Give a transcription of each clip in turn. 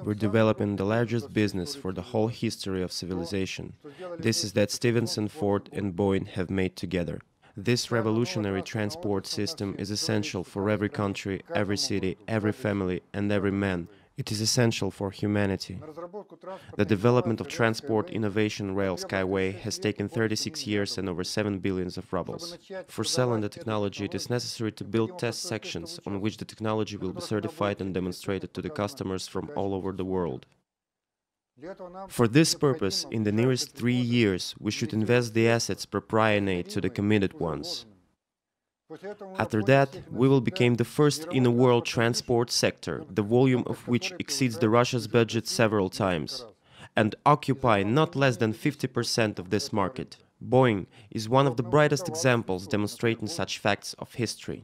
We're developing the largest business for the whole history of civilization. This is that Stevenson, Ford and Boeing have made together. This revolutionary transport system is essential for every country, every city, every family and every man. It is essential for humanity. The development of transport innovation rail SkyWay has taken 36 years and over 7 billion of rubles. For selling the technology, it is necessary to build test sections on which the technology will be certified and demonstrated to the customers from all over the world. For this purpose, in the nearest 3 years, we should invest the assets proportionate to the committed ones. After that, we will become the first in the world transport sector, the volume of which exceeds the Russia's budget several times, and occupy not less than 50% of this market. Boeing is one of the brightest examples demonstrating such facts of history.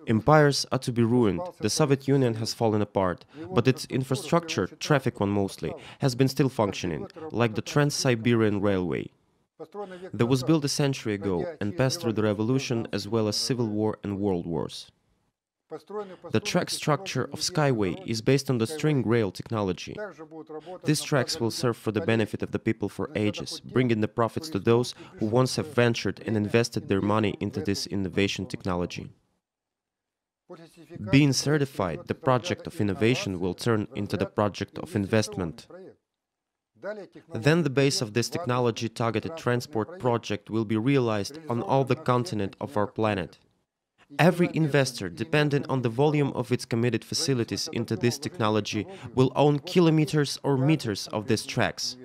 Empires are to be ruined, the Soviet Union has fallen apart, but its infrastructure, traffic one mostly, has been still functioning, like the Trans-Siberian Railway. That was built a century ago and passed through the revolution as well as civil war and world wars. The track structure of SkyWay is based on the string rail technology. These tracks will serve for the benefit of the people for ages, bringing the profits to those who once have ventured and invested their money into this innovation technology. Being certified, the project of innovation will turn into the project of investment. Then the base of this technology-targeted transport project will be realized on all the continent of our planet. Every investor, depending on the volume of its committed facilities into this technology, will own kilometers or meters of these tracks.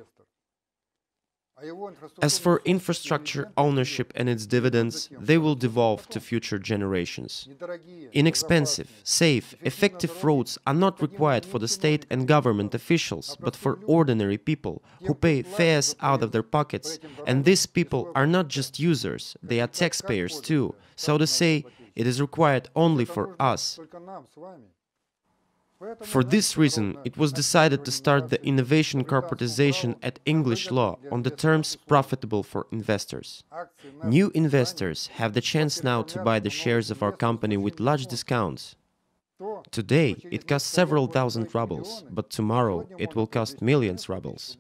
As for infrastructure ownership and its dividends, they will devolve to future generations. Inexpensive, safe, effective roads are not required for the state and government officials, but for ordinary people who pay fares out of their pockets. And these people are not just users, they are taxpayers too. So to say, it is required only for us. For this reason, it was decided to start the innovation corporatization at English law on the terms profitable for investors. New investors have the chance now to buy the shares of our company with large discounts. Today, it costs several thousand rubles, but tomorrow it will cost millions rubles.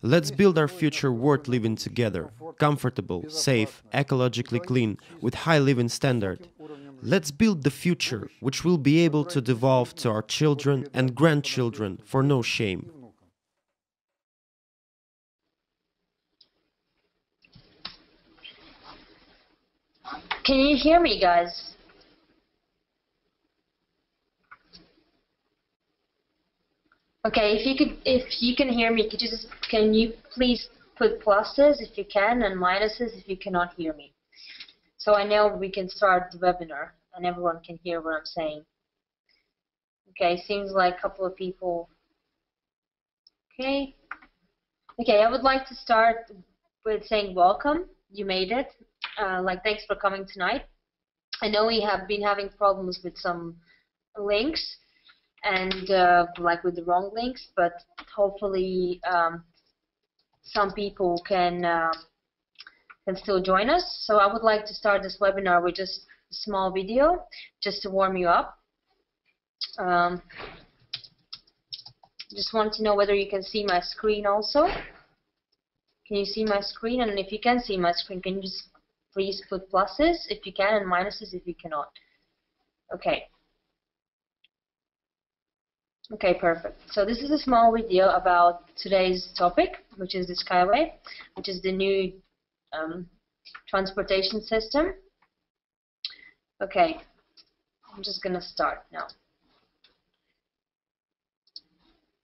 Let's build our future worth living together, comfortable, safe, ecologically clean, with high living standard. Let's build the future, which will be able to devolve to our children and grandchildren for no shame. Can you hear me, guys? Okay, if you can hear me, can you please put pluses if you can and minuses if you cannot hear me? So I know we can start the webinar and everyone can hear what I'm saying. Okay, seems like a couple of people. Okay. Okay, I would like to start with saying welcome. You made it. Thanks for coming tonight. I know we have been having problems with some links and with the wrong links, but hopefully some people can still join us. So I would like to start this webinar with just a small video, just to warm you up. Just want to know whether you can see my screen also. Can you see my screen? And if you can see my screen, can you just please put pluses if you can and minuses if you cannot? Okay. Okay, perfect. So this is a small video about today's topic, which is the SkyWay, which is the new transportation system. Okay, I'm just going to start now.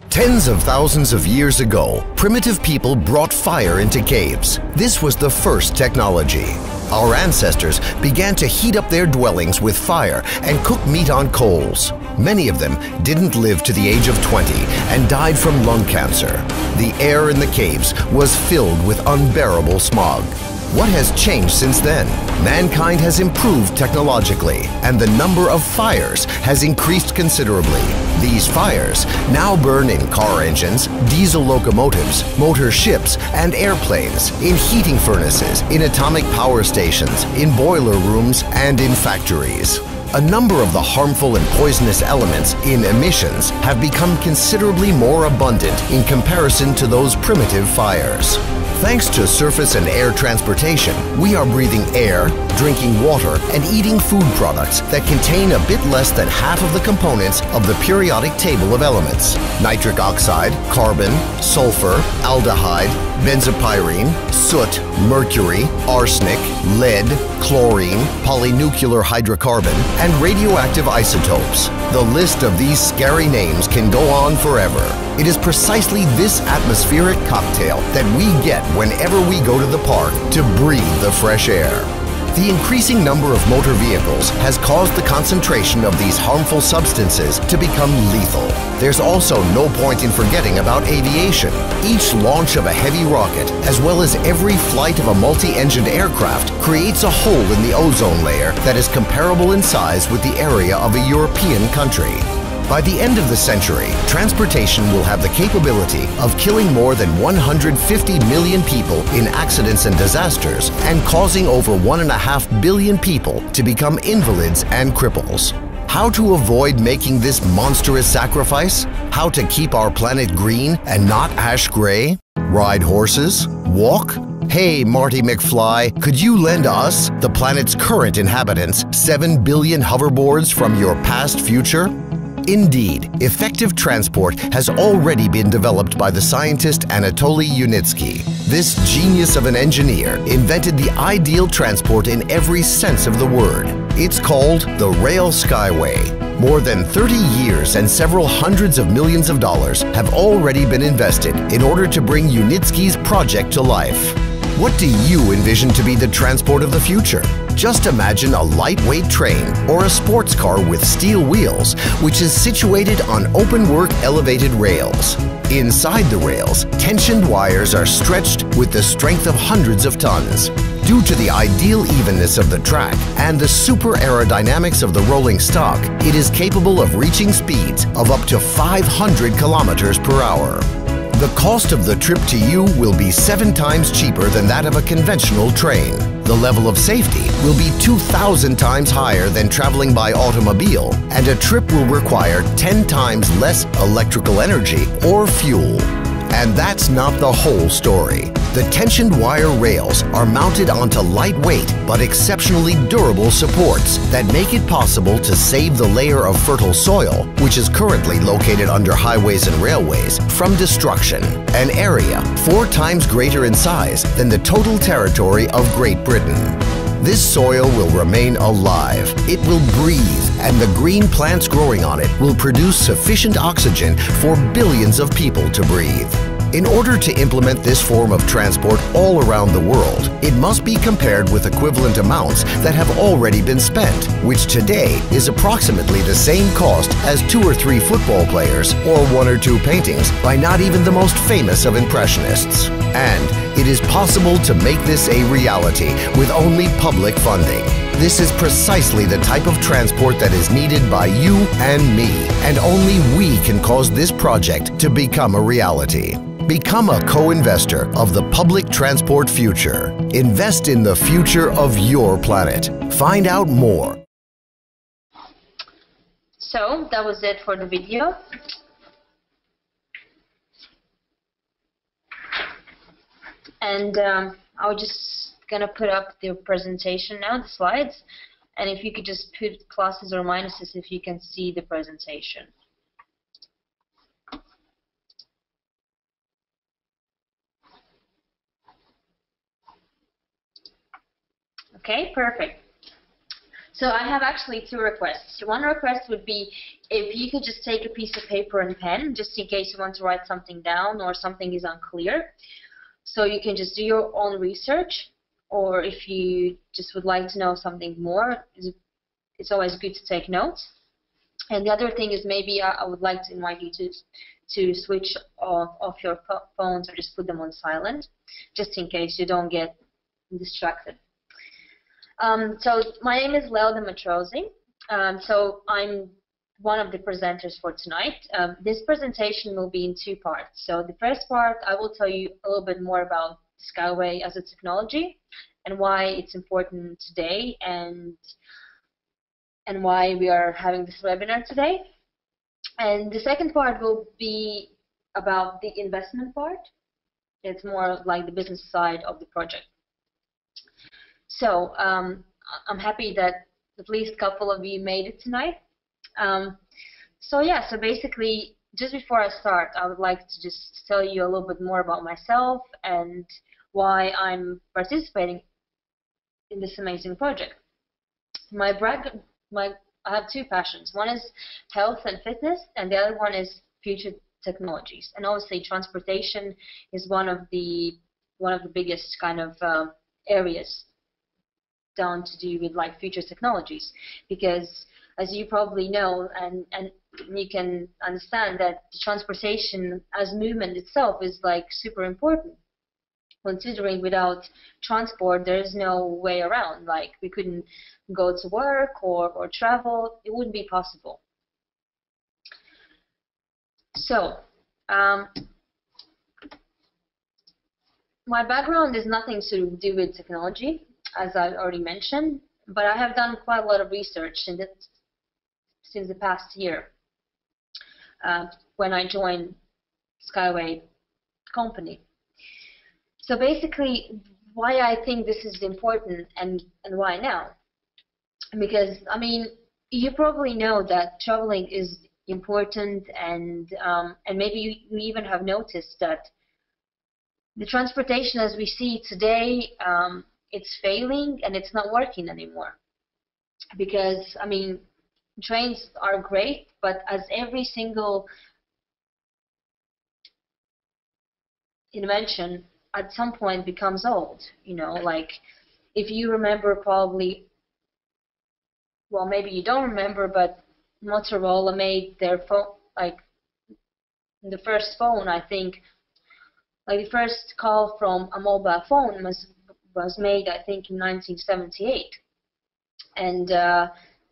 Tens of thousands of years ago, primitive people brought fire into caves. This was the first technology. Our ancestors began to heat up their dwellings with fire and cook meat on coals. Many of them didn't live to the age of 20 and died from lung cancer. The air in the caves was filled with unbearable smog. What has changed since then? Mankind has improved technologically, and the number of fires has increased considerably. These fires now burn in car engines, diesel locomotives, motor ships, and airplanes, in heating furnaces, in atomic power stations, in boiler rooms, and in factories. a number of the harmful and poisonous elements in emissions have become considerably more abundant in comparison to those primitive fires. Thanks to surface and air transportation, we are breathing air, drinking water, and eating food products that contain a bit less than half of the components of the periodic table of elements: nitric oxide, carbon, sulfur, aldehyde, benzopyrene, soot, mercury, arsenic, lead, chlorine, polynuclear hydrocarbon, and radioactive isotopes. The list of these scary names can go on forever. It is precisely this atmospheric cocktail that we get whenever we go to the park to breathe the fresh air. The increasing number of motor vehicles has caused the concentration of these harmful substances to become lethal. There's also no point in forgetting about aviation. Each launch of a heavy rocket, as well as every flight of a multi-engined aircraft, creates a hole in the ozone layer that is comparable in size with the area of a European country. By the end of the century, transportation will have the capability of killing more than 150 million people in accidents and disasters and causing over 1.5 billion people to become invalids and cripples. How to avoid making this monstrous sacrifice? How to keep our planet green and not ash gray? Ride horses? Walk? Hey, Marty McFly, could you lend us, the planet's current inhabitants, 7 billion hoverboards from your past future? Indeed, effective transport has already been developed by the scientist Anatoly Yunitsky. This genius of an engineer invented the ideal transport in every sense of the word. It's called the Rail SkyWay. More than 30 years and several hundreds of millions of dollars have already been invested in order to bring Yunitsky's project to life. What do you envision to be the transport of the future? Just imagine a lightweight train or a sports car with steel wheels, which is situated on open-work elevated rails. Inside the rails, tensioned wires are stretched with the strength of hundreds of tons. Due to the ideal evenness of the track and the super aerodynamics of the rolling stock, it is capable of reaching speeds of up to 500 kilometers per hour. The cost of the trip to you will be 7 times cheaper than that of a conventional train. The level of safety will be 2,000 times higher than traveling by automobile, and a trip will require 10 times less electrical energy or fuel. And that's not the whole story. The tensioned wire rails are mounted onto lightweight but exceptionally durable supports that make it possible to save the layer of fertile soil, which is currently located under highways and railways, from destruction, an area 4 times greater in size than the total territory of Great Britain. This soil will remain alive, it will breathe, and the green plants growing on it will produce sufficient oxygen for billions of people to breathe. In order to implement this form of transport all around the world, it must be compared with equivalent amounts that have already been spent, which today is approximately the same cost as 2 or 3 football players or 1 or 2 paintings by not even the most famous of impressionists. And it is possible to make this a reality with only public funding. This is precisely the type of transport that is needed by you and me, and only we can cause this project to become a reality. Become a co-investor of the public transport future. Invest in the future of your planet. Find out more. So that was it for the video. And I was just gonna put up the presentation now, the slides, and if you could just put pluses or minuses if you can see the presentation. Okay, perfect. So I have actually 2 requests. One request would be if you could just take a piece of paper and pen, just in case you want to write something down or something is unclear. So you can just do your own research, or if you just would like to know something more, it's always good to take notes. And the other thing is maybe I would like to invite you to switch off your phones or just put them on silent, just in case you don't get distracted. So my name is Lelda Matrosi. So I'm one of the presenters for tonight. This presentation will be in 2 parts. So the first part, I will tell you a little bit more about SkyWay as a technology and why it's important today, and and why we are having this webinar today. And the second part will be about the investment part. It's more like the business side of the project. So I'm happy that at least a couple of you made it tonight. So basically, just before I start, I would like to just tell you a little bit more about myself and why I'm participating in this amazing project. I have two passions. One is health and fitness, and the other one is future technologies. And obviously, transportation is one of the biggest kind of areas down to do with like future technologies, because as you probably know and you can understand that the transportation as movement itself is like super important, considering without transport there is no way around. Like we couldn't go to work or travel. It wouldn't be possible. So my background is nothing to do with technology, as I already mentioned, but I have done quite a lot of research since the past year when I joined SkyWay company. So basically, why I think this is important and why now? Because, I mean, you probably know that traveling is important, and maybe you even have noticed that the transportation as we see today, it's failing and it's not working anymore. Because, I mean, trains are great, but as every single invention at some point becomes old, you know, like if you remember probably, well, maybe you don't remember, but Motorola made their phone, like the first phone, I think, like the first call from a mobile phone was made, I think, in 1978.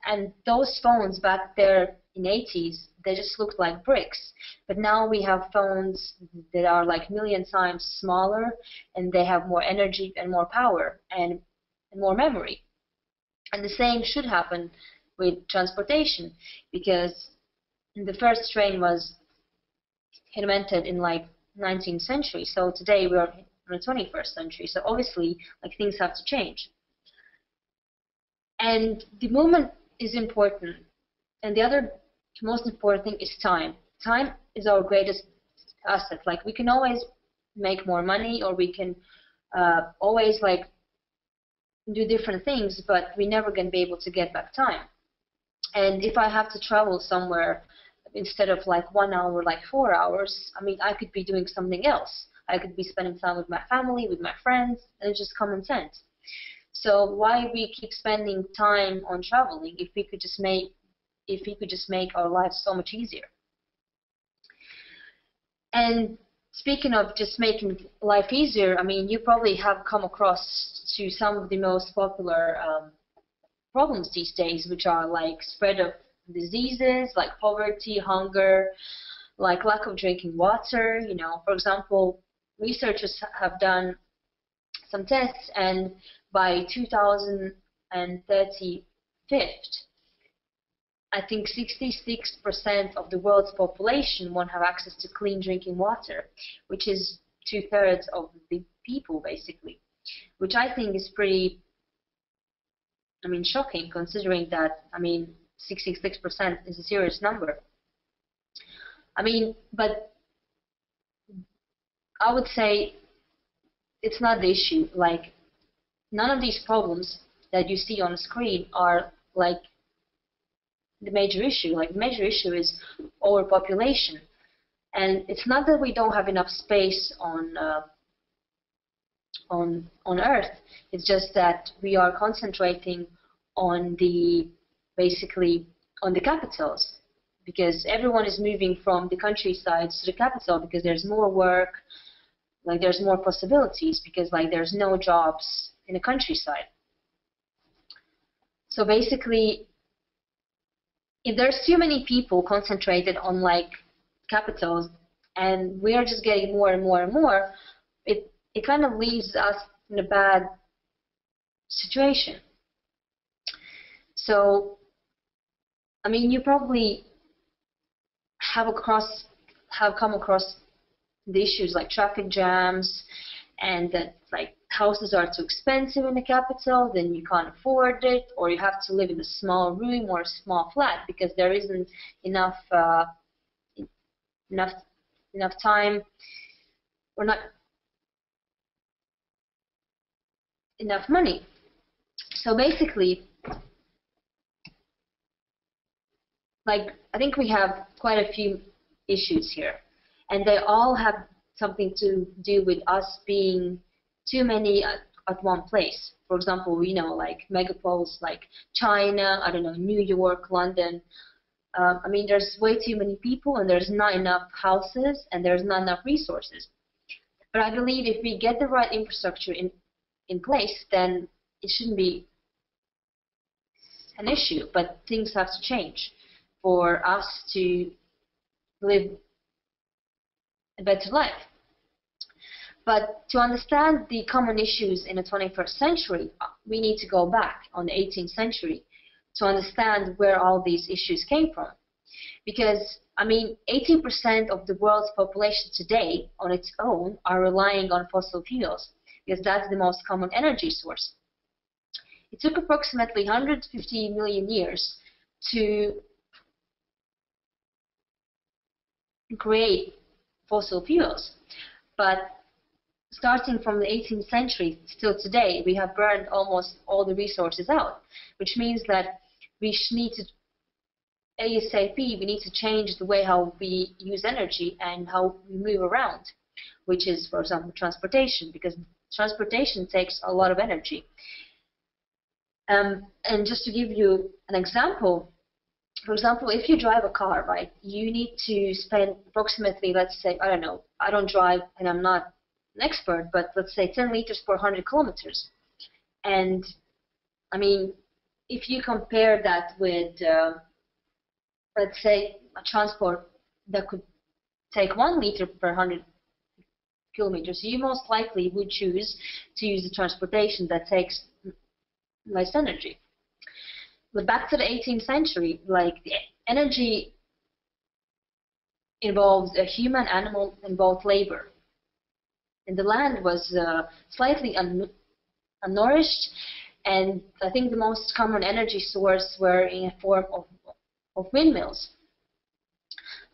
And those phones back there in the 80s, they just looked like bricks. But now we have phones that are like a million times smaller, and they have more energy and more power and more memory. And the same should happen with transportation, because the first train was invented in like 19th century. So today we are in the 21st century. So obviously, like, things have to change. And the movement is important. And the other most important thing is time. Time is our greatest asset. Like, we can always make more money, or we can always like do different things, but we're never going to be able to get back time. And if I have to travel somewhere, instead of like 1 hour, like 4 hours, I mean, I could be doing something else. I could be spending time with my family, with my friends, and it's just common sense. So why we keep spending time on traveling if we could just make our lives so much easier? And speaking of just making life easier, I mean, you probably have come across to some of the most popular problems these days, which are like spread of diseases, like poverty, hunger, like lack of drinking water. You know, for example, researchers have done some tests, and by 2035, I think 66% of the world's population won't have access to clean drinking water, which is 2/3 of the people, basically, which I think is pretty, I mean, shocking, considering that, I mean, 66% is a serious number. I mean, but I would say it's not the issue. Like, none of these problems that you see on the screen are like the major issue. Like, the major issue is overpopulation, and it's not that we don't have enough space on Earth. It's just that we are concentrating on basically on the capitals, because everyone is moving from the countrysides to the capital because there's more work, like there's more possibilities, because like there's no jobs in the countryside. So basically, if there's too many people concentrated on like capitals, and we are just getting more and more and more, it kind of leaves us in a bad situation. So I mean, you probably have come across the issues like traffic jams, and that like houses are too expensive in the capital, then you can't afford it, or you have to live in a small room or a small flat because there isn't enough enough enough time, or not enough money. So basically, like, I think we have quite a few issues here, and they all have something to do with us being too many at one place. For example, we know like megapoles like China, I don't know, New York, London. I mean, there's way too many people, and there's not enough houses, and there's not enough resources. But I believe if we get the right infrastructure in place, then it shouldn't be an issue. But things have to change for us to live a better life. But to understand the common issues in the 21st century, we need to go back on the 18th century to understand where all these issues came from. Because, I mean, 18% of the world's population today on its own are relying on fossil fuels, because that's the most common energy source. It took approximately 150 million years to create fossil fuels. But starting from the 18th century till today, we have burned almost all the resources out, which means that we need to, ASAP, we need to change the way how we use energy and how we move around, which is, for example, transportation, because transportation takes a lot of energy. And just to give you an example, for example, if you drive a car, right, you need to spend approximately, let's say, I don't know, I don't drive and I'm not an expert, but let's say 10 liters per 100 kilometers. And I mean, if you compare that with, let's say, a transport that could take 1 liter per 100 kilometers, you most likely would choose to use the transportation that takes less energy. But back to the 18th century, like, the energy involves a human, animal, and both labor. And the land was slightly unnourished, and I think the most common energy source were in a form of windmills.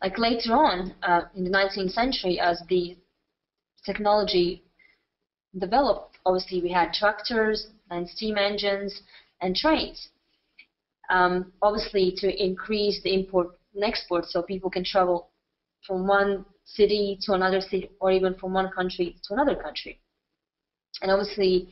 Like later on in the 19th century, as the technology developed, obviously we had tractors and steam engines and trains. Obviously to increase the import and export so people can travel from one city to another city, or even from one country to another country. And obviously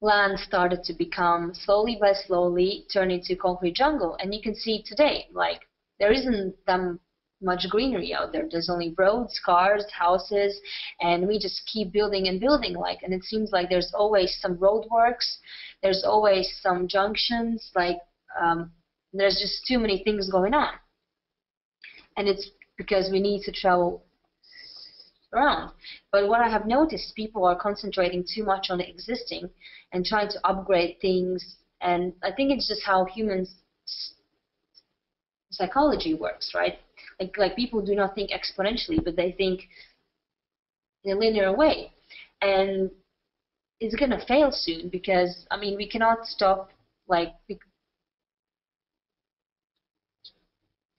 land started to become, slowly by slowly, turn into concrete jungle. And you can see today, like, there isn't that much greenery out there. There's only roads, cars, houses, and we just keep building and building, like, and it seems like there's always some roadworks, there's always some junctions, like, there's just too many things going on. And it's because we need to travel around. But what I have noticed, people are concentrating too much on the existing and trying to upgrade things, and I think it's just how humans psychology works, right? Like people do not think exponentially, but they think in a linear way, and it's gonna fail soon, because I mean, we cannot stop, like,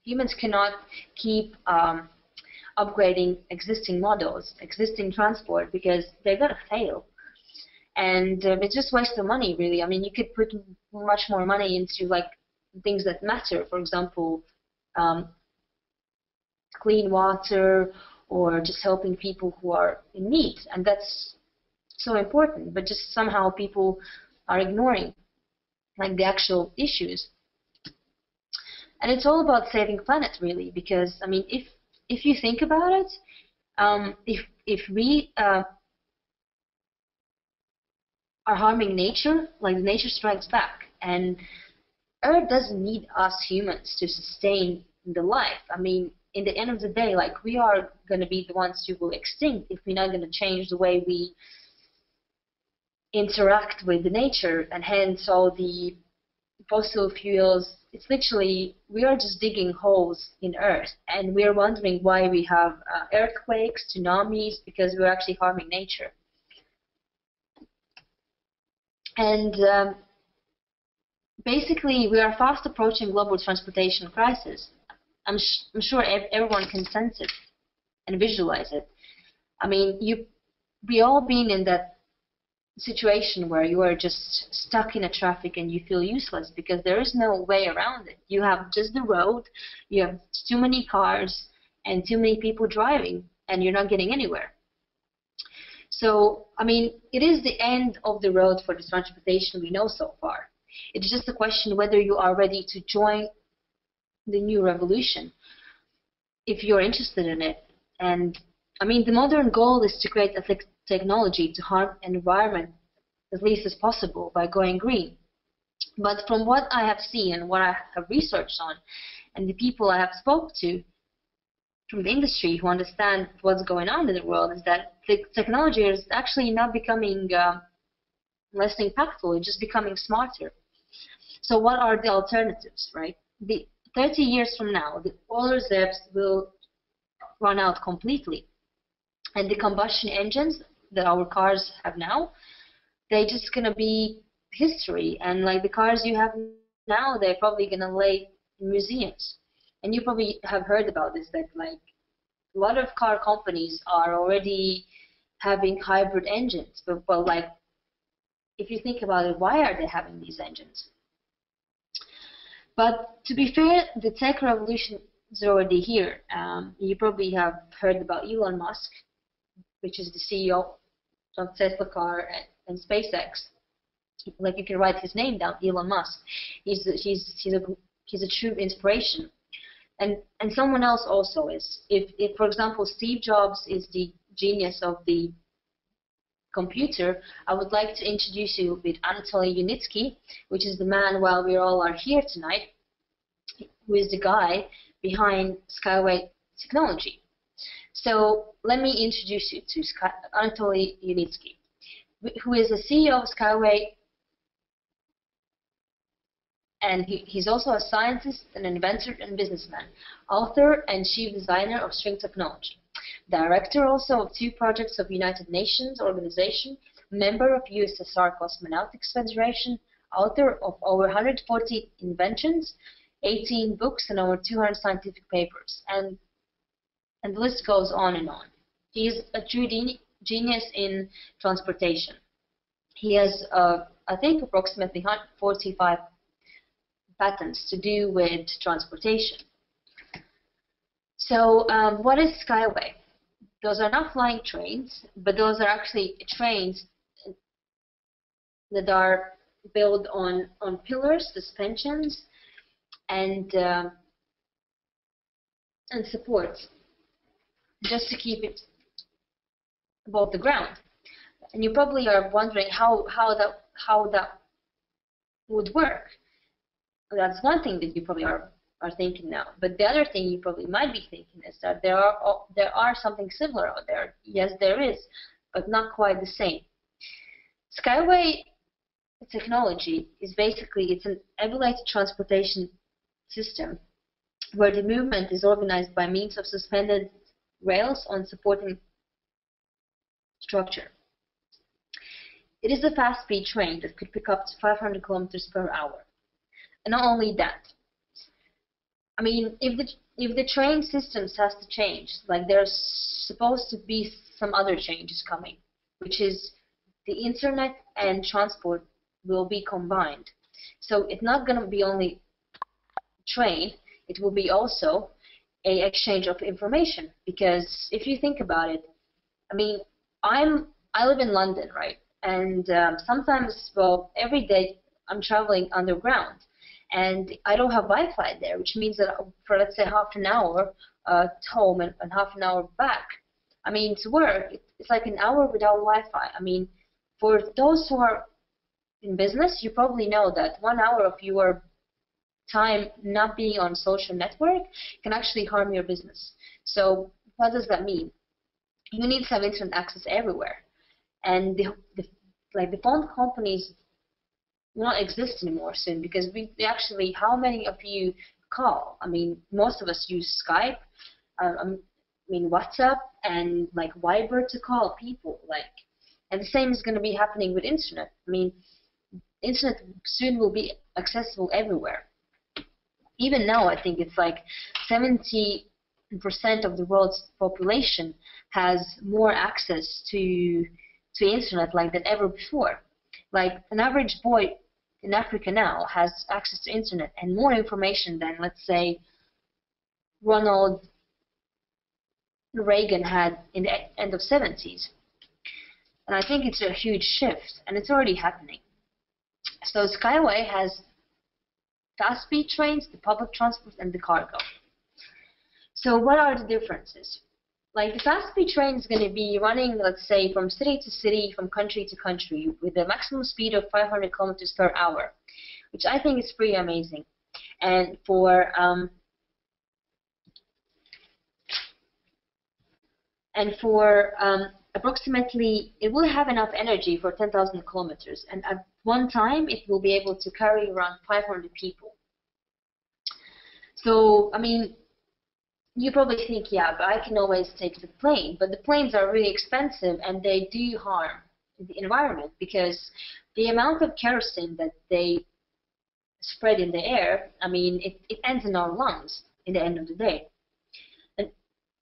humans cannot keep upgrading existing models, existing transport, because they're gonna fail. And it's just waste of money, really. I mean, you could put much more money into, like, things that matter. For example, clean water, or just helping people who are in need, and that's so important. But just somehow people are ignoring, like, the actual issues. And it's all about saving planet, really, because I mean, if you think about it, if we are harming nature, like, nature strikes back, and Earth doesn't need us humans to sustain the life. I mean, in the end of the day, like, we are going to be the ones who will extinct if we're not going to change the way we interact with the nature, and hence all the fossil fuels, it's literally, we are just digging holes in Earth, and we're wondering why we have earthquakes, tsunamis, because we're actually harming nature. And basically, we are fast approaching global transportation crisis. I'm sure everyone can sense it and visualize it. I mean, we all been in that situation where you are just stuck in a traffic and you feel useless because there is no way around it. You have just the road, you have too many cars and too many people driving, and you're not getting anywhere. So, I mean, it is the end of the road for the transportation we know so far. It's just a question whether you are ready to join the new revolution, if you're interested in it. And I mean, the modern goal is to create a technology to harm the environment as least as possible by going green. But from what I have seen and what I have researched on, and the people I have spoke to from the industry who understand what's going on in the world, is that the technology is actually not becoming less impactful, it's just becoming smarter. So what are the alternatives, right? 30 years from now, the oil reserves will run out completely. And the combustion engines that our cars have now, they're just going to be history. And like the cars you have now, they're probably going to lay in museums. And you probably have heard about this, that like a lot of car companies are already having hybrid engines. But like, if you think about it, why are they having these engines? But to be fair, the tech revolution is already here. You probably have heard about Elon Musk, which is the CEO of Tesla car and SpaceX. Like, you can write his name down, Elon Musk. He's a true inspiration. And someone else also is. If for example Steve Jobs is the genius of the computer, I would like to introduce you with Anatoly Yunitsky, which is the man, while we all are here tonight, who is the guy behind SkyWay technology. So let me introduce you to Anatoly Yunitsky, who is the CEO of SkyWay, and he's also a scientist, an inventor and businessman, author and chief designer of string technology. Director also of 2 projects of United Nations Organization, member of USSR Cosmonautics Federation, author of over 140 inventions, 18 books, and over 200 scientific papers. And the list goes on and on. He is a true genius in transportation. He has, I think, approximately 145 patents to do with transportation. So what is SkyWay? Those are not flying trains, but those are actually trains that are built on pillars, suspensions, and supports, just to keep it above the ground. And you probably are wondering how that would work. That's one thing that you probably are thinking now. But the other thing you probably might be thinking is that there are something similar out there. Yes, there is, but not quite the same. SkyWay technology is basically, it's an elevated transportation system where the movement is organized by means of suspended rails on supporting structure. It is a fast-speed train that could pick up to 500 kilometers per hour. And not only that, I mean, if the train systems has to change, like there's supposed to be some other changes coming, which is the internet and transport will be combined. So it's not going to be only train, it will be also a exchange of information. Because if you think about it, I mean, I live in London, right? And sometimes, well, every day I'm traveling underground. And I don't have Wi-Fi there, which means that for, let's say, half an hour to home and half an hour back, I mean, to work, it's like an hour without Wi-Fi. I mean, for those who are in business, you probably know that 1 hour of your time not being on social network can actually harm your business. So what does that mean? You need to have internet access everywhere. And the phone companies will not exist anymore soon, because we actually, how many of you call? I mean, most of us use Skype, I mean WhatsApp, and like Viber to call people, like, and the same is going to be happening with internet. I mean, internet soon will be accessible everywhere. Even now, I think it's like 70% of the world's population has more access to internet like than ever before. Like an average boy in Africa now has access to internet and more information than, let's say, Ronald Reagan had in the end of 70s. And I think it's a huge shift, and it's already happening. So SkyWay has fast-speed trains, the public transport, and the cargo. So what are the differences? Like the fast-speed train is going to be running, let's say, from city to city, from country to country, with a maximum speed of 500 kilometers per hour, which I think is pretty amazing. And for approximately, it will have enough energy for 10,000 kilometers, and at one time it will be able to carry around 500 people. So, I mean, you probably think, yeah, but I can always take the plane. But the planes are really expensive, and they do harm the environment, because the amount of kerosene that they spread in the air, I mean, it ends in our lungs in the end of the day. And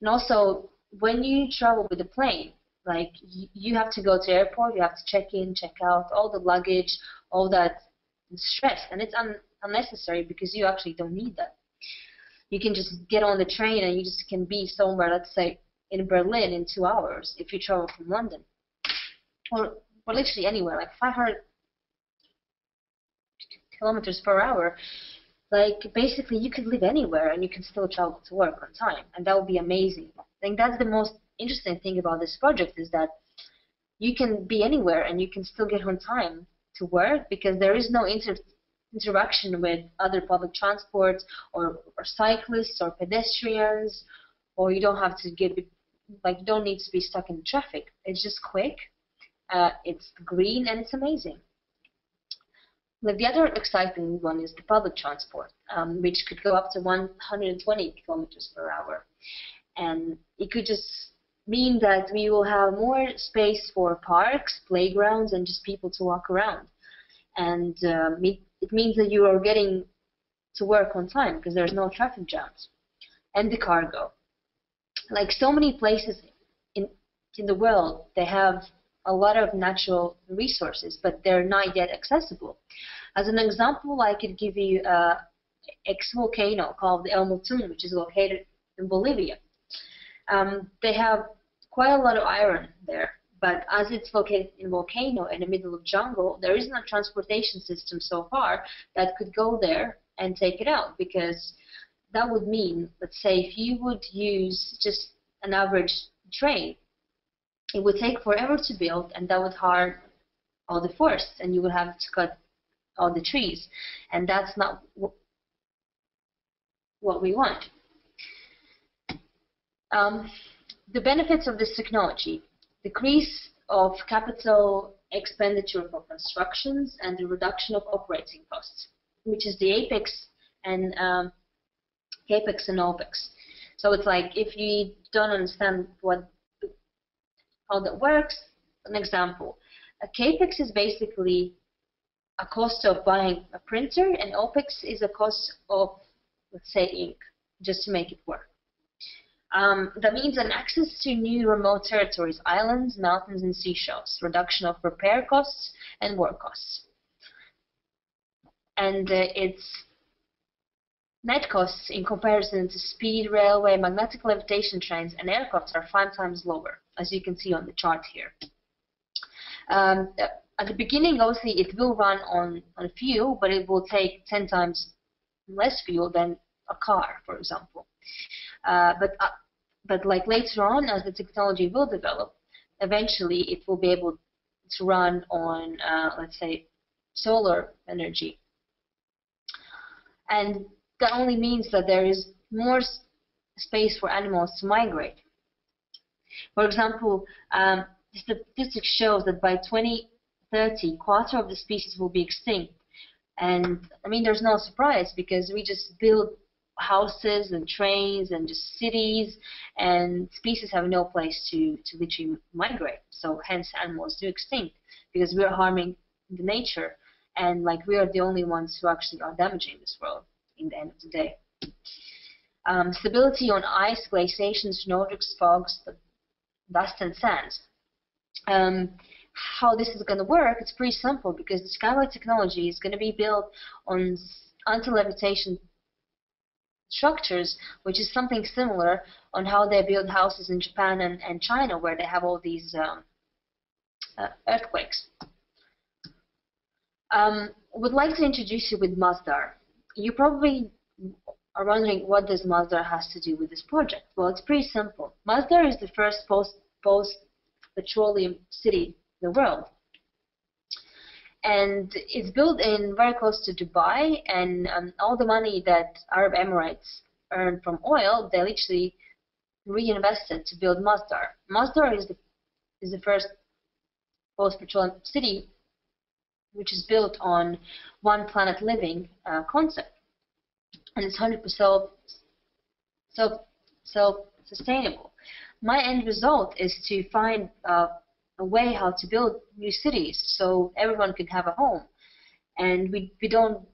also, when you travel with a plane, like you have to go to the airport, you have to check in, check out, all the luggage, all that stress, and it's unnecessary, because you actually don't need that. You can just get on the train and you just can be somewhere, let's say in Berlin, in 2 hours if you travel from London, or literally anywhere, like 500 kilometers per hour. Like basically you could live anywhere and you can still travel to work on time, and that would be amazing. I think that's the most interesting thing about this project, is that you can be anywhere and you can still get on time to work, because there is no interaction with other public transport or cyclists or pedestrians, or you don't have to you don't need to be stuck in traffic. It's just quick, it's green, and it's amazing. Like the other exciting one is the public transport, which could go up to 120 kilometers per hour, and it could just mean that we will have more space for parks, playgrounds, and just people to walk around. And it means that you are getting to work on time, because there's no traffic jams. And the cargo. Like so many places in the world, they have a lot of natural resources, but they're not yet accessible. As an example, I could give you an ex-volcano called El Mutun, which is located in Bolivia. They have quite a lot of iron there, but as it's located in a volcano in the middle of jungle, there isn't a transportation system so far that could go there and take it out, because that would mean, let's say, if you would use just an average train, it would take forever to build, and that would harm all the forests, and you would have to cut all the trees, and that's not what we want. The benefits of this technology: decrease of capital expenditure for constructions and the reduction of operating costs, which is the apex and capex and opex. So it's like, if you don't understand how that works, an example: a capex is basically a cost of buying a printer, and opex is a cost of, let's say, ink, just to make it work. That means an access to new remote territories, islands, mountains, and seashells, reduction of repair costs and work costs. And its net costs in comparison to speed railway, magnetic levitation trains, and aircraft are 5 times lower, as you can see on the chart here. At the beginning, obviously, it will run on fuel, but it will take 10 times less fuel than a car, for example. But like later on, as the technology will develop, eventually it will be able to run on, let's say, solar energy. And that only means that there is more space for animals to migrate. For example, the statistics shows that by 2030, 1/4 of the species will be extinct, And I mean, there's no surprise because we just build houses and trains and just cities, and species have no place to literally migrate. So hence animals do extinct because we're harming the nature, and like we are the only ones who actually are damaging this world in the end of the day. Stability on ice, glaciations, Nordics, fogs, dust and sands. How this is going to work, it's pretty simple because the SkyWay technology is going to be built on anti-levitation structures, which is something similar on how they build houses in Japan and China, where they have all these earthquakes. Would like to introduce you with Masdar. You probably are wondering what does Masdar has to do with this project. Well, it's pretty simple. Masdar is the first post-petroleum city in the world. And it's built in very close to Dubai, and all the money that Arab Emirates earn from oil, they literally reinvested to build Masdar. Masdar is the first post-petroleum city which is built on one planet living concept, and it's 100% self-sustainable. My end result is to find a way how to build new cities so everyone can have a home, and we don't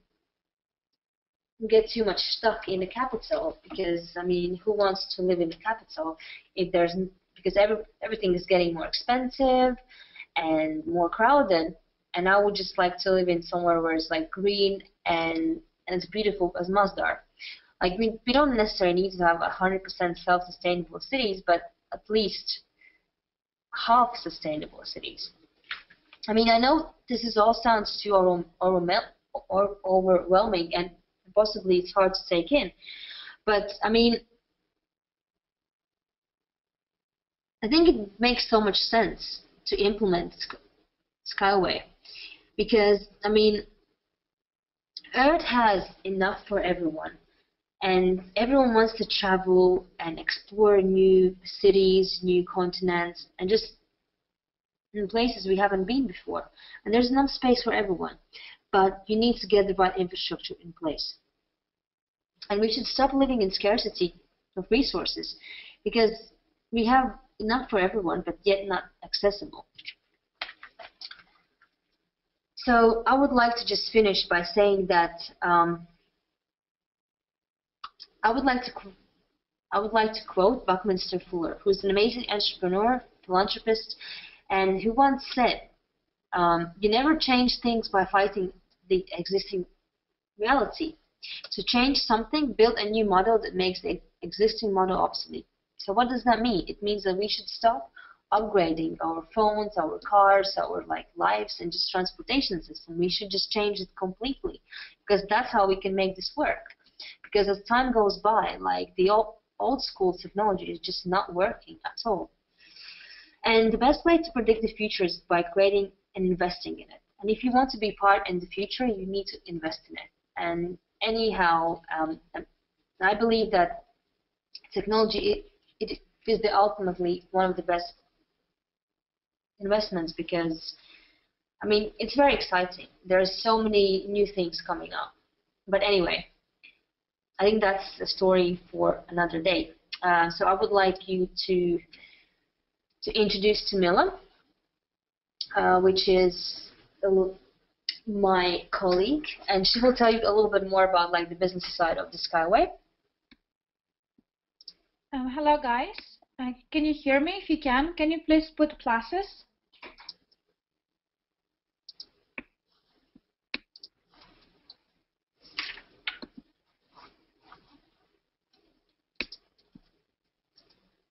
get too much stuck in the capital, because I mean, who wants to live in the capital if there's, because everything is getting more expensive and more crowded, and I would just like to live in somewhere where it's like green and as beautiful as Masdar. Like we don't necessarily need to have 100% self-sustainable cities, but at least half sustainable cities. I mean, I know this is all sounds too overwhelming, and possibly it's hard to take in, but I mean, I think it makes so much sense to implement SkyWay, because I mean, Earth has enough for everyone, and everyone wants to travel and explore new cities, new continents, and just in places we haven't been before. And there's enough space for everyone, but you need to get the right infrastructure in place. And we should stop living in scarcity of resources, because we have enough for everyone, but yet not accessible. So I would like to just finish by saying that I would like to quote Buckminster Fuller, who's an amazing entrepreneur, philanthropist, and who once said, "You never change things by fighting the existing reality. To change something, build a new model that makes the existing model obsolete." So what does that mean? It means that we should stop upgrading our phones, our cars, our lives, and just transportation system. We should just change it completely, because that's how we can make this work. Because as time goes by, like the old school technology is just not working at all. And the best way to predict the future is by creating and investing in it. And if you want to be part in the future, you need to invest in it. And anyhow, I believe that technology it is ultimately one of the best investments, because I mean, it's very exciting. There's so many new things coming up. But anyway, I think that's a story for another day. So I would like you to introduce Tamila, which is my colleague, and she will tell you a little bit more about the business side of the SkyWay. Hello guys, can you hear me? If you can you please put pluses?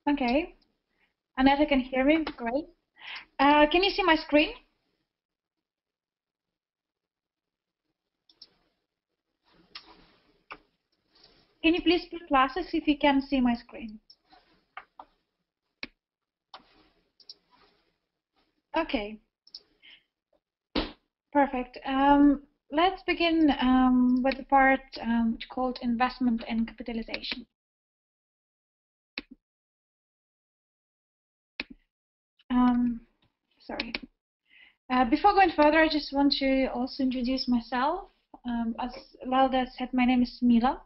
Okay, Aneta can hear me, great. Can you see my screen? Can you please put pluses if you can see my screen? Okay, perfect. Let's begin with the part called investment and capitalization. Sorry. Before going further, I just want to also introduce myself. As Valda said, my name is Mila,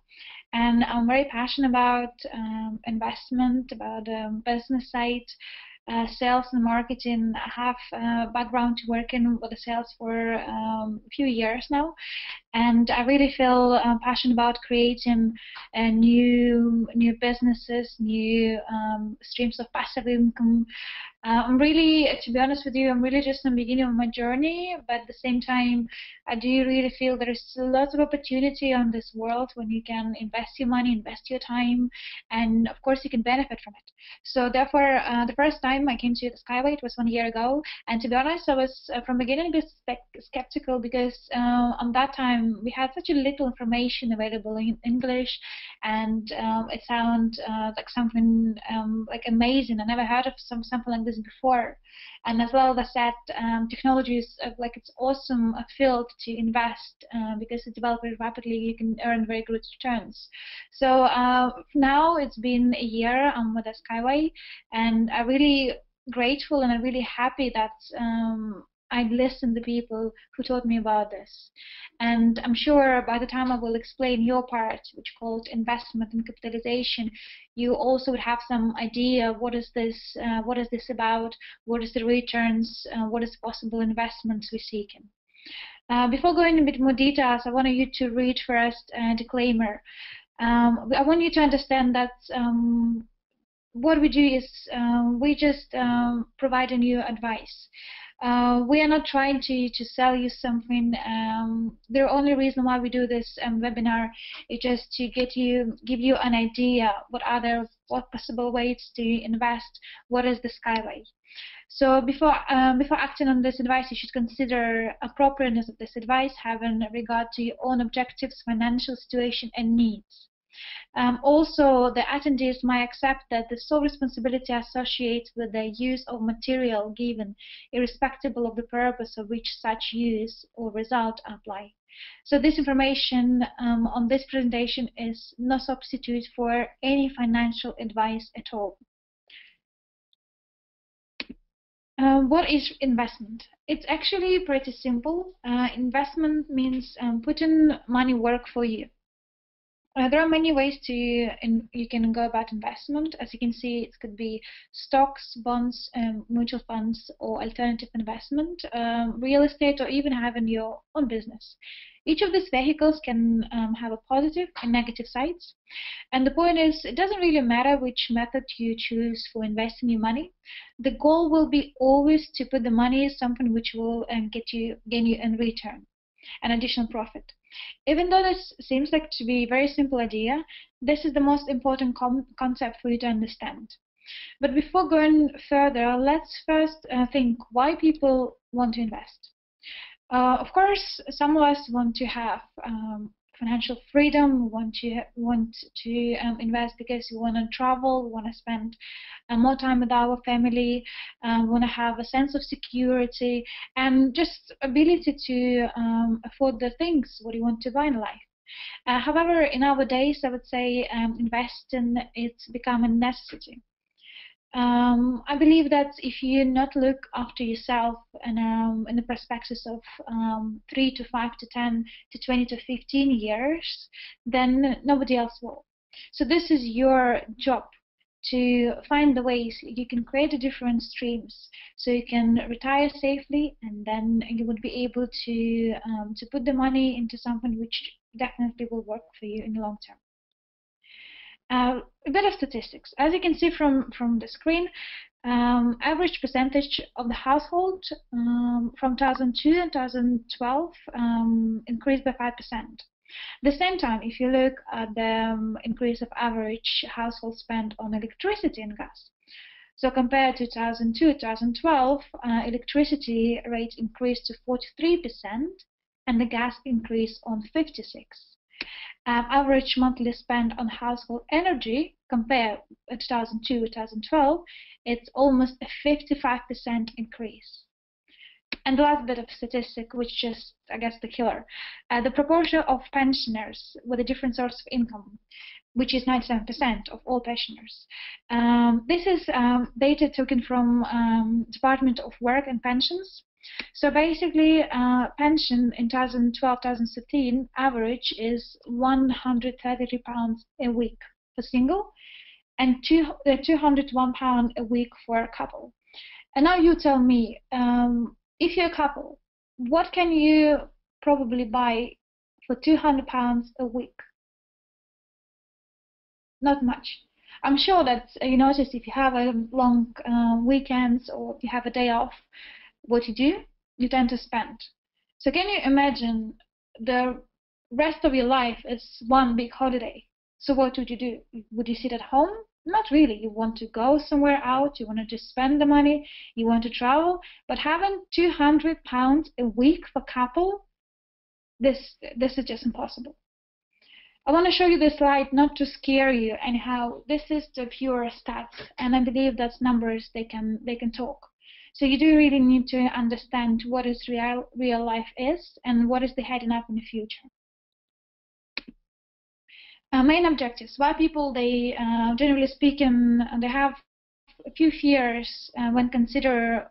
and I'm very passionate about investment, about business side, sales and marketing. I have a background working with the sales for a few years now, and I really feel passionate about creating new businesses, new streams of passive income. I'm really, to be honest with you, I'm really just in the beginning of my journey, but at the same time, I do really feel there is lots of opportunity on this world when you can invest your money, invest your time, and of course you can benefit from it. So therefore, the first time I came to the SkyWay, it was 1 year ago, and to be honest, I was from the beginning a bit skeptical because on that time we had such a little information available in English, and it sounded like something like amazing. I never heard of something like this before. And as well as that, technology is like it's awesome field to invest because it develops very rapidly. You can earn very good returns. So now it's been a year with the SkyWay, and I'm really grateful and I'm really happy that I listened to people who taught me about this. And I'm sure by the time I will explain your part, which is called investment and capitalization, you also would have some idea what is this about, what is the returns, what is possible investments we're seeking. Before going into a bit more details, I want you to read first a disclaimer. I want you to understand that what we do is we just providing you advice. We are not trying to sell you something. The only reason why we do this webinar is just to give you an idea what possible ways to invest, what is the SkyWay. So before acting on this advice, you should consider appropriateness of this advice, having regard to your own objectives, financial situation, and needs. Also, the attendees might accept that the sole responsibility associated with the use of material given, irrespective of the purpose of which such use or result apply. So this information on this presentation is no substitute for any financial advice at all. What is investment? It's actually pretty simple. Investment means putting money work for you. There are many ways you can go about investment. As you can see, it could be stocks, bonds, mutual funds, or alternative investment, real estate, or even having your own business. Each of these vehicles can have a positive and negative sides. And the point is, it doesn't really matter which method you choose for investing your money. The goal will be always to put the money in something which will gain you in return, an additional profit. Even though this seems like to be a very simple idea, this is the most important concept for you to understand. But before going further, let's first think why people want to invest. Of course, some of us want to have financial freedom, want to invest because we want to travel, we want to spend more time with our family, want to have a sense of security and just ability to afford the things what you want to buy in life. However, in our days, I would say investing it's become a necessity. I believe that if you not look after yourself and in the perspectives of 3 to 5 to 10 to 20 to 15 years, then nobody else will. So this is your job, to find the ways you can create the different streams so you can retire safely, and then you would be able to put the money into something which definitely will work for you in the long term. A bit of statistics. As you can see from the screen, average percentage of the household from 2002 and 2012 increased by 5%. At the same time, if you look at the increase of average household spend on electricity and gas, so compared to 2002 2012, electricity rate increased to 43% and the gas increased on 56%. Average monthly spend on household energy compared to 2002-2012, it's almost a 55% increase. And the last bit of statistic, which is, I guess, the killer, the proportion of pensioners with a different source of income, which is 97% of all pensioners. This is data taken from Department of Work and Pensions. So basically, pension in 2012-2013 average is £133 a week for single, and £201 a week for a couple. And now you tell me, if you're a couple, what can you probably buy for £200 a week? Not much. I'm sure that you notice if you have a long weekends or if you have a day off, what you do, you tend to spend. So can you imagine the rest of your life is one big holiday? So what would you do? Would you sit at home? Not really. You want to go somewhere out, you want to just spend the money, you want to travel, but having £200 a week for couple, this is just impossible. I want to show you this slide not to scare you. Anyhow, this is the pure stats, and I believe that's numbers they can talk. So you do really need to understand what is real life is and what is the heading up in the future. Main objectives. Why people, they generally speaking, they have a few fears when consider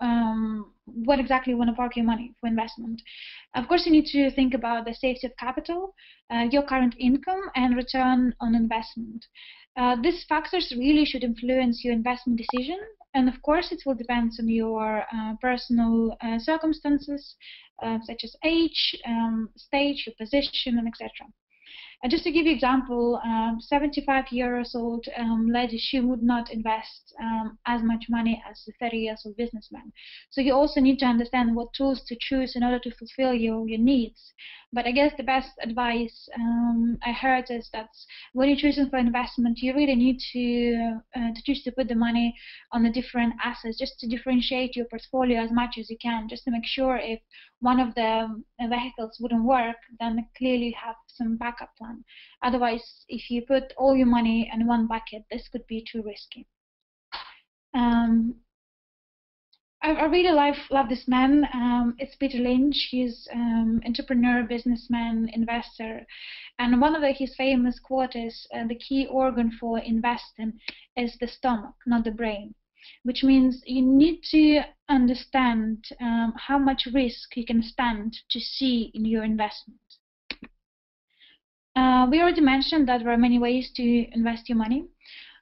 what exactly you want to park your money for investment. Of course, you need to think about the safety of capital, your current income, and return on investment. These factors really should influence your investment decision, and of course, it will depend on your personal circumstances, such as age, stage, your position, and etc. Just to give you an example, 75-year-old lady, she would not invest as much money as a 30-year-old businessman. So you also need to understand what tools to choose in order to fulfill your needs. But I guess the best advice I heard is that when you're choosing for investment, you really need to choose to put the money on the different assets, just to differentiate your portfolio as much as you can, just to make sure if one of the vehicles wouldn't work, then clearly you have some backup plan. Otherwise, if you put all your money in one bucket, this could be too risky. I really love this man. It's Peter Lynch. He's entrepreneur, businessman, investor, and one of his famous quotes is, "The key organ for investing is the stomach, not the brain." Which means you need to understand how much risk you can stand to see in your investment. We already mentioned that there are many ways to invest your money.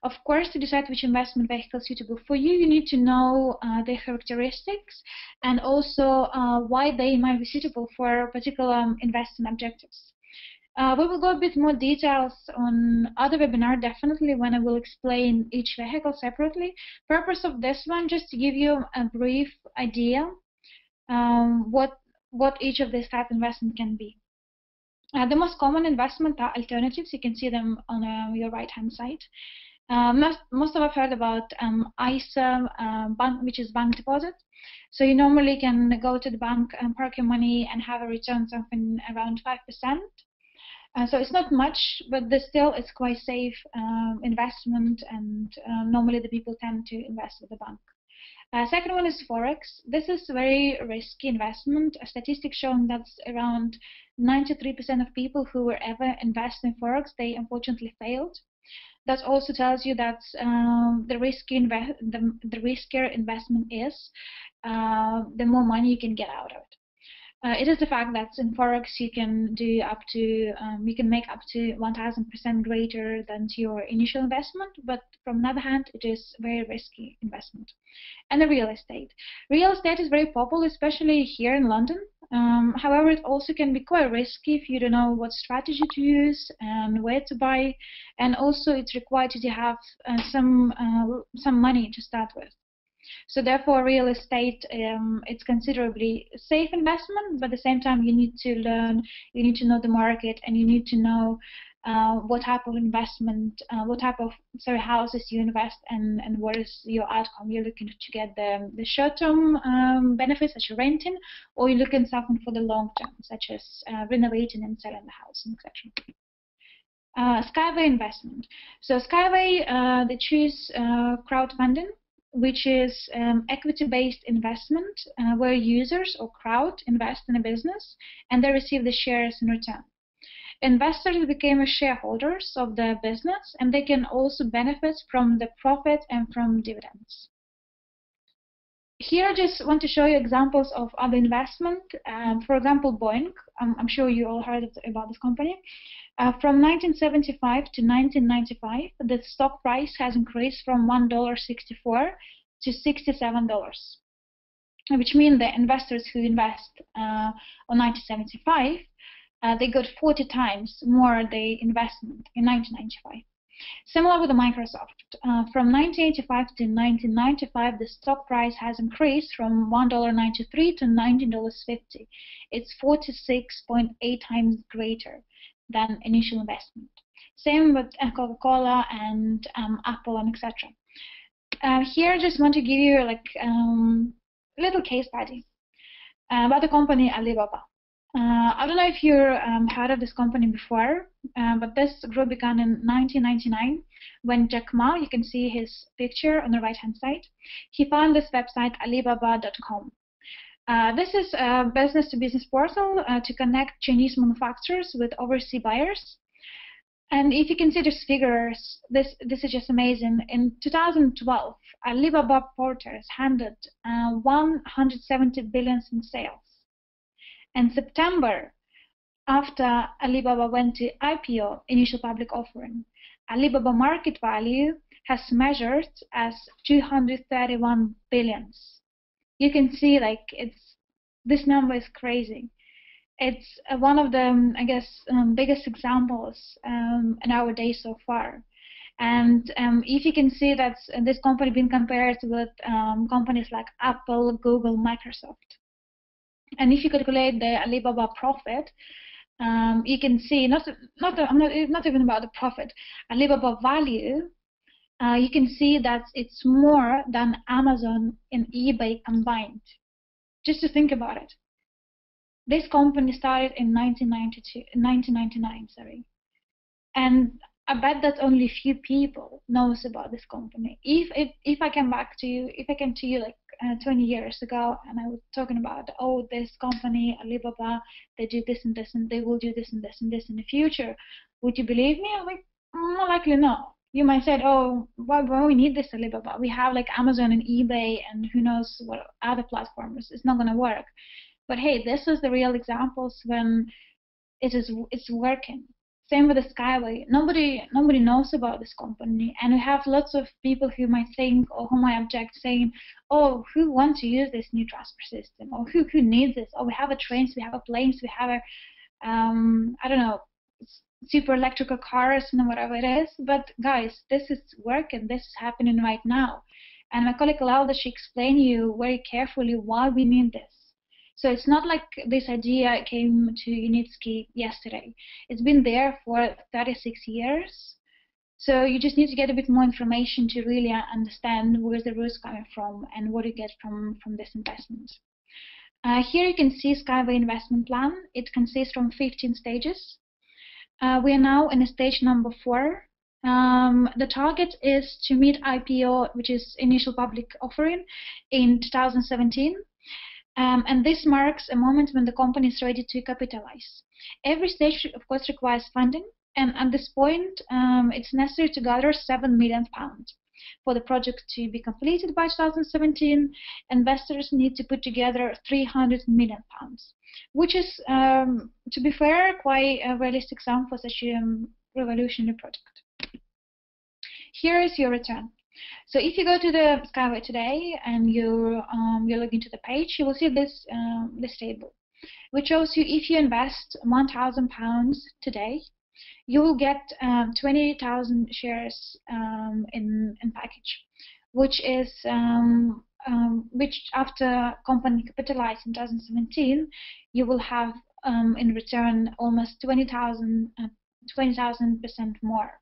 Of course, to decide which investment vehicle is suitable for you, you need to know their characteristics and also why they might be suitable for particular investing objectives. We will go a bit more details on other webinar, definitely, when I will explain each vehicle separately. Purpose of this one, just to give you a brief idea what each of these type of investment can be. The most common investment are alternatives. You can see them on your right-hand side. Most of us heard about ISA, bank, which is bank deposit. So you normally can go to the bank and park your money and have a return something around 5%. So it's not much, but still it's quite safe investment, and normally the people tend to invest with the bank. Second one is Forex. This is a very risky investment. A statistic showing that around 93% of people who were ever invested in Forex, they unfortunately failed. That also tells you that the riskier investment is, the more money you can get out of it. It is the fact that in Forex you can do up to you can make up to 1,000% greater than your initial investment, but from another hand, it is very risky investment. And the real estate. Real estate is very popular, especially here in London. However, it also can be quite risky if you don't know what strategy to use and where to buy, and also it's required to have some money to start with. So therefore, real estate, it's considerably safe investment, but at the same time, you need to learn, you need to know the market, and you need to know what type of investment, what type of houses you invest, and what is your outcome. You're looking to get the short-term benefits, such as renting, or you're looking something for the long-term, such as renovating and selling the house, etc. SkyWay investment. So SkyWay, they choose crowdfunding, which is equity-based investment where users or crowd invest in a business and they receive the shares in return. Investors became shareholders of the business, and they can also benefit from the profit and from dividends. Here I just want to show you examples of other investment. For example, Boeing. I'm sure you all heard about this company. From 1975 to 1995, the stock price has increased from $1.64 to $67, which means the investors who invest on 1975, they got 40 times more the investment in 1995. Similar with the Microsoft. From 1985 to 1995, the stock price has increased from $1.93 to $19.50. It's 46.8 times greater than initial investment. Same with Coca-Cola and Apple and etc. Here I just want to give you like little case study about the company Alibaba. I don't know if you heard of this company before, but this group began in 1999 when Jack Ma, you can see his picture on the right-hand side, he found this website Alibaba.com. This is a business-to-business portal to connect Chinese manufacturers with overseas buyers. And if you can see these figures, this is just amazing. In 2012, Alibaba porters handled 170 billion in sales. And September, after Alibaba went to IPO, initial public offering, Alibaba market value has measured as 231 billions. You can see like this number is crazy. It's one of the, I guess, biggest examples in our days so far. And if you can see that this company being compared with companies like Apple, Google, Microsoft. And if you calculate the Alibaba profit, you can see not even about the profit, Alibaba value. You can see that it's more than Amazon and eBay combined. Just to think about it. This company started in 1999, sorry, and I bet that only few people knows about this company. If I came back to you, if I came to you like 20 years ago, and I was talking about, oh, this company Alibaba, they do this and this, and they will do this and this and this in the future, would you believe me? I'm like, more likely no. You might say, oh, why we need this Alibaba? We have like Amazon and eBay and who knows what other platforms. It's not going to work. But hey, this is the real examples when it's working. Same with the SkyWay. Nobody knows about this company, and we have lots of people who might think or who might object, saying, "Oh, who wants to use this new transport system? Or who needs this? Oh, we have a trains, we have a planes, we have a I don't know, super electrical cars and whatever it is." But guys, this is working. This is happening right now. And my colleague Lauda, she explained you very carefully why we need this. So it's not like this idea came to Unitsky yesterday. It's been there for 36 years. So you just need to get a bit more information to really understand where the roots coming from and what you get from this investment. Here you can see SkyWay investment plan. It consists from 15 stages. We are now in stage number 4. The target is to meet IPO, which is initial public offering, in 2017. And this marks a moment when the company is ready to capitalize. Every stage, of course, requires funding, and at this point, it's necessary to gather £7 million. For the project to be completed by 2017, investors need to put together £300 million, which is, to be fair, quite a realistic sum for such a revolutionary project. Here is your return. So if you go to the SkyWay today and you log into the page, you will see this table, which shows you if you invest £1,000 today, you will get 20,000 shares in package, which is which after company capitalized in 2017, you will have in return almost 20,000% more.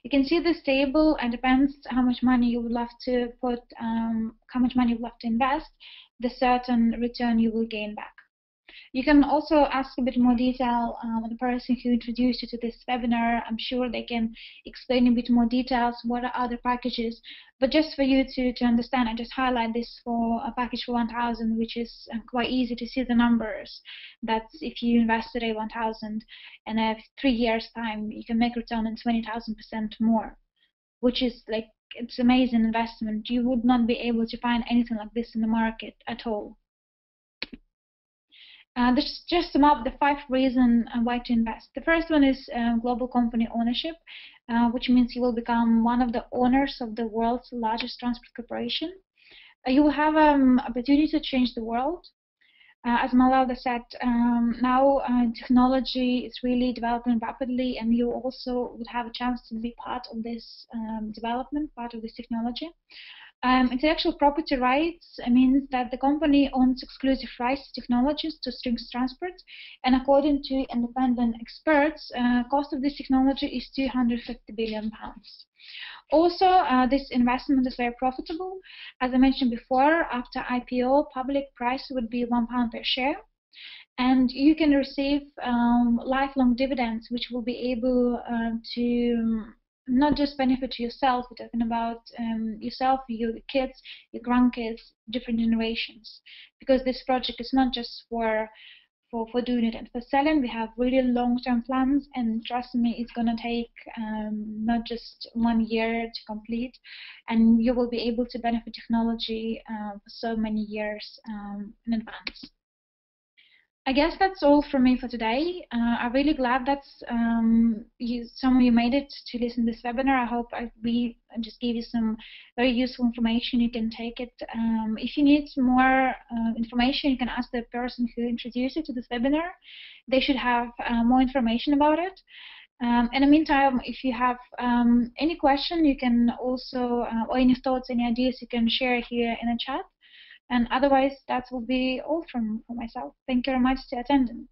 You can see this table, and depends how much money you would love to put, how much money you would love to invest, the certain return you will gain back. You can also ask a bit more detail on the person who introduced you to this webinar. I'm sure they can explain a bit more details, what are other packages. But just for you to understand, I just highlight this for a package for 1,000, which is quite easy to see the numbers. That's if you invest today 1,000, and in 3 years' time, you can make return on 20,000% more, which is like it's amazing investment. You would not be able to find anything like this in the market at all. This just sum up the 5 reasons why to invest. The first one is global company ownership, which means you will become one of the owners of the world's largest transport corporation. You will have opportunity to change the world. As Malala said, now technology is really developing rapidly, and you also would have a chance to be part of this development, part of this technology. Intellectual property rights means that the company owns exclusive rights to technologies to strings transport, and according to independent experts, cost of this technology is £250 billion. Also, this investment is very profitable. As I mentioned before, after IPO, public price would be £1 per share, and you can receive lifelong dividends, which will be able to not just benefit yourself, we're talking about yourself, your kids, your grandkids, different generations. Because this project is not just for doing it and for selling. We have really long-term plans, and trust me, it's gonna take not just 1 year to complete, and you will be able to benefit technology for so many years in advance. I guess that's all from me for today. I'm really glad that some of you made it to listen to this webinar. I hope I just gave you some very useful information. You can take it. If you need more information, you can ask the person who introduced you to this webinar. They should have more information about it. In the meantime, if you have any question, you can also, or any thoughts, any ideas, you can share here in the chat. And otherwise, that will be all from myself. Thank you very much for attending.